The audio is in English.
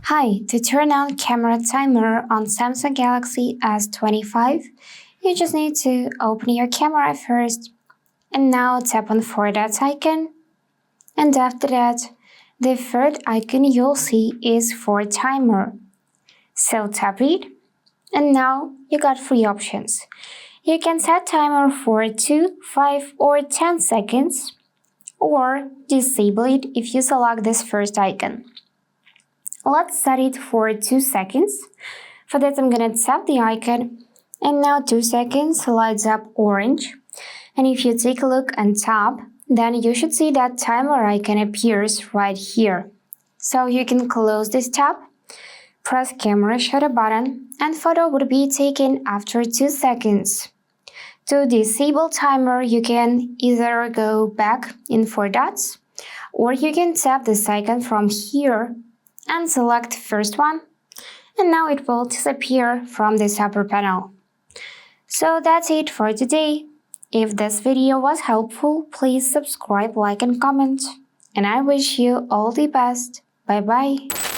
Hi, to turn on camera timer on Samsung Galaxy S25, you just need to open your camera first and now tap on 4 dots icon. And after that, the third icon you'll see is for timer. So tap it and now you got 3 options. You can set timer for 2, 5 or 10 seconds or disable it if you select this first icon. Let's set it for 2 seconds. For that I'm gonna tap the icon and now 2 seconds lights up orange. And if you take a look and tap, then you should see that timer icon appears right here. So you can close this tab, press camera shutter button, and photo would be taken after 2 seconds. To disable timer, you can either go back in 4 dots or you can tap this icon from here and select first one, and now it will disappear from this upper panel. So that's it for today. If this video was helpful, please subscribe, like and comment. And I wish you all the best. Bye bye.